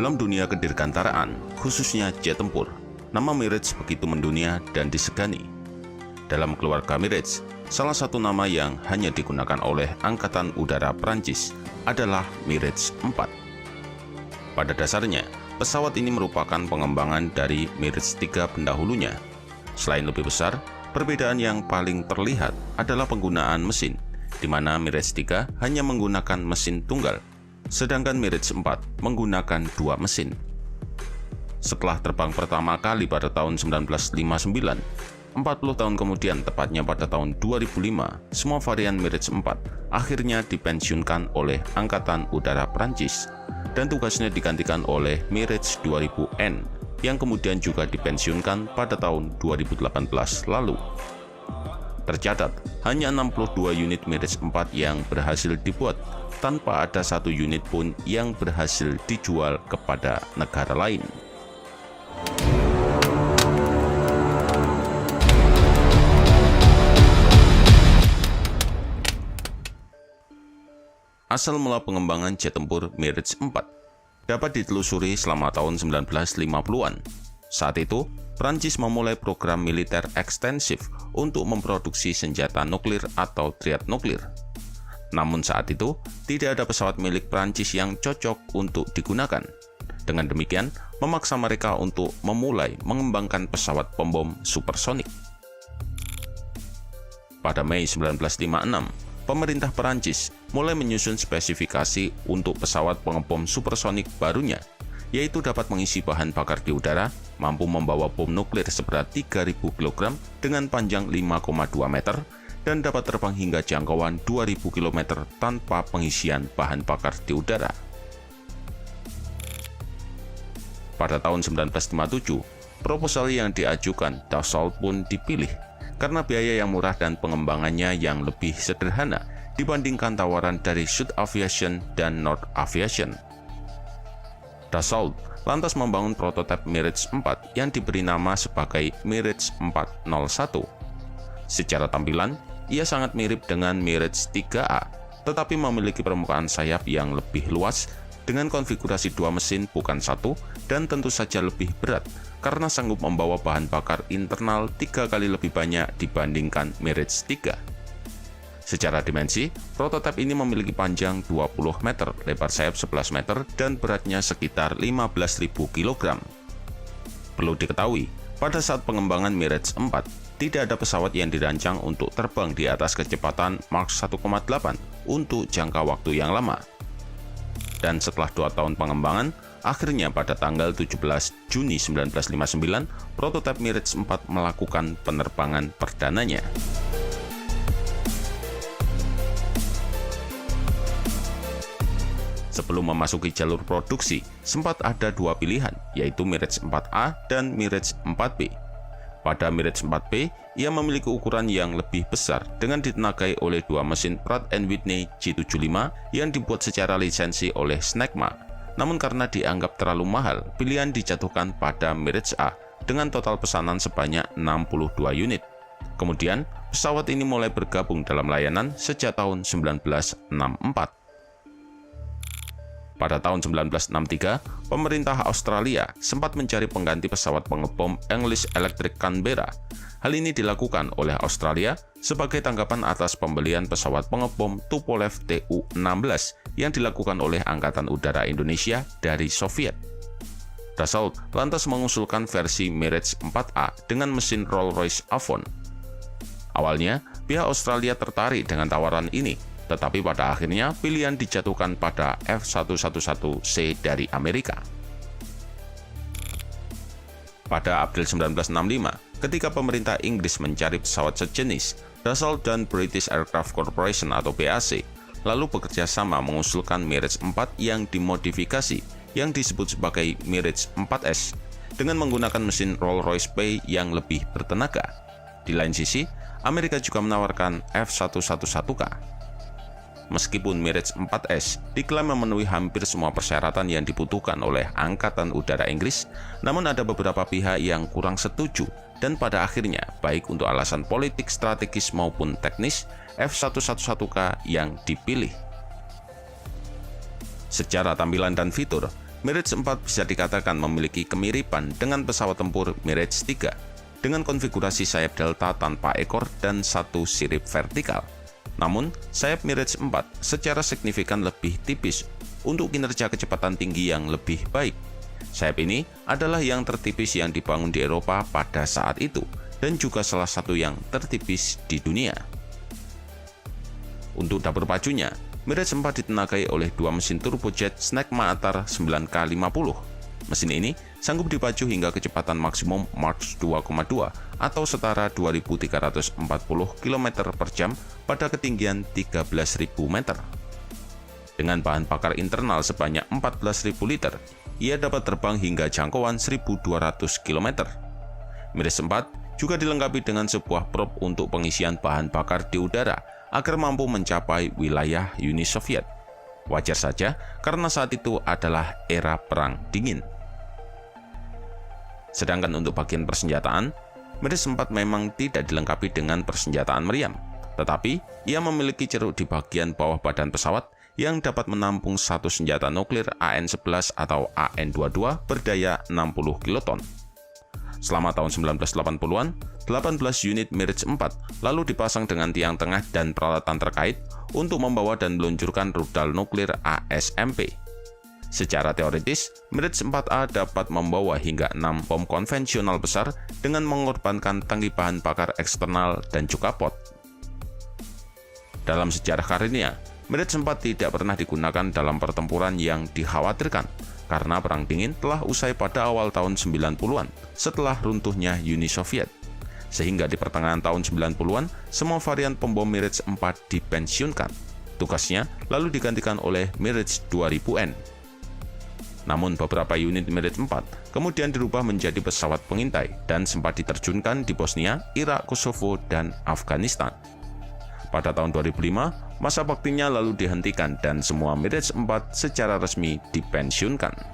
Dalam dunia kedirgantaraan, khususnya jet tempur, nama Mirage begitu mendunia dan disegani. Dalam keluarga Mirage, salah satu nama yang hanya digunakan oleh Angkatan Udara Prancis adalah Mirage 4. Pada dasarnya, pesawat ini merupakan pengembangan dari Mirage 3 pendahulunya. Selain lebih besar, perbedaan yang paling terlihat adalah penggunaan mesin, di mana Mirage 3 hanya menggunakan mesin tunggal, sedangkan Mirage 4 menggunakan dua mesin. Setelah terbang pertama kali pada tahun 1959, 40 tahun kemudian, tepatnya pada tahun 2005, semua varian Mirage 4 akhirnya dipensiunkan oleh Angkatan Udara Prancis dan tugasnya digantikan oleh Mirage 2000N yang kemudian juga dipensiunkan pada tahun 2018 lalu. Tercatat, hanya 62 unit Mirage 4 yang berhasil dibuat, tanpa ada satu unit pun yang berhasil dijual kepada negara lain. Asal mula pengembangan jet tempur Mirage 4 dapat ditelusuri selama tahun 1950-an. Saat itu, Prancis memulai program militer ekstensif untuk memproduksi senjata nuklir atau triad nuklir. Namun saat itu, tidak ada pesawat milik Prancis yang cocok untuk digunakan. Dengan demikian, memaksa mereka untuk memulai mengembangkan pesawat pembom supersonik. Pada Mei 1956, pemerintah Prancis mulai menyusun spesifikasi untuk pesawat pengebom supersonik barunya, yaitu dapat mengisi bahan bakar di udara, mampu membawa bom nuklir seberat 3.000 kg dengan panjang 5,2 meter, dan dapat terbang hingga jangkauan 2.000 km tanpa pengisian bahan bakar di udara. Pada tahun 1957, proposal yang diajukan Dassault pun dipilih karena biaya yang murah dan pengembangannya yang lebih sederhana dibandingkan tawaran dari Sud Aviation dan North Aviation. Dassault lantas membangun prototipe Mirage 4 yang diberi nama sebagai Mirage 401. Secara tampilan, ia sangat mirip dengan Mirage 3A, tetapi memiliki permukaan sayap yang lebih luas dengan konfigurasi dua mesin bukan satu, dan tentu saja lebih berat karena sanggup membawa bahan bakar internal 3 kali lebih banyak dibandingkan Mirage 3. Secara dimensi, prototipe ini memiliki panjang 20 meter, lebar sayap 11 meter, dan beratnya sekitar 15.000 kg. Perlu diketahui, pada saat pengembangan Mirage 4, tidak ada pesawat yang dirancang untuk terbang di atas kecepatan Mach 1,8 untuk jangka waktu yang lama. Dan setelah 2 tahun pengembangan, akhirnya pada tanggal 17 Juni 1959, prototipe Mirage 4 melakukan penerbangan perdananya. Sebelum memasuki jalur produksi, sempat ada dua pilihan, yaitu Mirage 4A dan Mirage 4B. Pada Mirage 4B, ia memiliki ukuran yang lebih besar dengan ditenagai oleh dua mesin Pratt & Whitney J75 yang dibuat secara lisensi oleh Snecma. Namun karena dianggap terlalu mahal, pilihan dijatuhkan pada Mirage A dengan total pesanan sebanyak 62 unit. Kemudian, pesawat ini mulai bergabung dalam layanan sejak tahun 1964. Pada tahun 1963, pemerintah Australia sempat mencari pengganti pesawat pengebom English Electric Canberra. Hal ini dilakukan oleh Australia sebagai tanggapan atas pembelian pesawat pengebom Tupolev Tu-16 yang dilakukan oleh Angkatan Udara Indonesia dari Soviet. Dassault lantas mengusulkan versi Mirage 4A dengan mesin Rolls-Royce Avon. Awalnya, pihak Australia tertarik dengan tawaran ini, tetapi pada akhirnya pilihan dijatuhkan pada F111C dari Amerika. Pada April 1965, ketika pemerintah Inggris mencari pesawat sejenis, Dassault dan British Aircraft Corporation atau BAC lalu bekerja sama mengusulkan Mirage 4 yang dimodifikasi yang disebut sebagai Mirage 4S dengan menggunakan mesin Rolls-Royce Bay yang lebih bertenaga. Di lain sisi, Amerika juga menawarkan F111K. Meskipun Mirage 4S diklaim memenuhi hampir semua persyaratan yang dibutuhkan oleh Angkatan Udara Inggris, namun ada beberapa pihak yang kurang setuju, dan pada akhirnya, baik untuk alasan politik, strategis maupun teknis, F111K yang dipilih. Secara tampilan dan fitur, Mirage 4 bisa dikatakan memiliki kemiripan dengan pesawat tempur Mirage 3 dengan konfigurasi sayap delta tanpa ekor dan satu sirip vertikal. Namun, sayap Mirage 4 secara signifikan lebih tipis untuk kinerja kecepatan tinggi yang lebih baik. Sayap ini adalah yang tertipis yang dibangun di Eropa pada saat itu dan juga salah satu yang tertipis di dunia. Untuk dapur pacunya, Mirage 4 ditenagai oleh dua mesin turbojet Snecma Atar 9K50. Mesin ini sanggup dipacu hingga kecepatan maksimum Mach 2,2 atau setara 2.340 km per jam pada ketinggian 13.000 meter. Dengan bahan bakar internal sebanyak 14.000 liter, ia dapat terbang hingga jangkauan 1.200 km. Mirage 4 juga dilengkapi dengan sebuah prop untuk pengisian bahan bakar di udara agar mampu mencapai wilayah Uni Soviet. Wajar saja karena saat itu adalah era Perang Dingin. Sedangkan untuk bagian persenjataan, Mirage 4 memang tidak dilengkapi dengan persenjataan meriam, tetapi ia memiliki ceruk di bagian bawah badan pesawat yang dapat menampung satu senjata nuklir AN-11 atau AN-22 berdaya 60 kiloton. Selama tahun 1980-an, 18 unit Mirage 4 lalu dipasang dengan tiang tengah dan peralatan terkait untuk membawa dan meluncurkan rudal nuklir ASMP. Secara teoritis, Mirage 4A dapat membawa hingga 6 bom konvensional besar dengan mengorbankan tangki bahan bakar eksternal dan juga pot. Dalam sejarah karirnya, Mirage 4 tidak pernah digunakan dalam pertempuran yang dikhawatirkan karena Perang Dingin telah usai pada awal tahun 90-an setelah runtuhnya Uni Soviet. Sehingga di pertengahan tahun 90-an, semua varian pembom Mirage 4 dipensiunkan. Tugasnya lalu digantikan oleh Mirage 2000N. Namun beberapa unit Mirage 4 kemudian dirubah menjadi pesawat pengintai dan sempat diterjunkan di Bosnia, Irak, Kosovo, dan Afghanistan. Pada tahun 2005, masa baktinya lalu dihentikan dan semua Mirage 4 secara resmi dipensiunkan.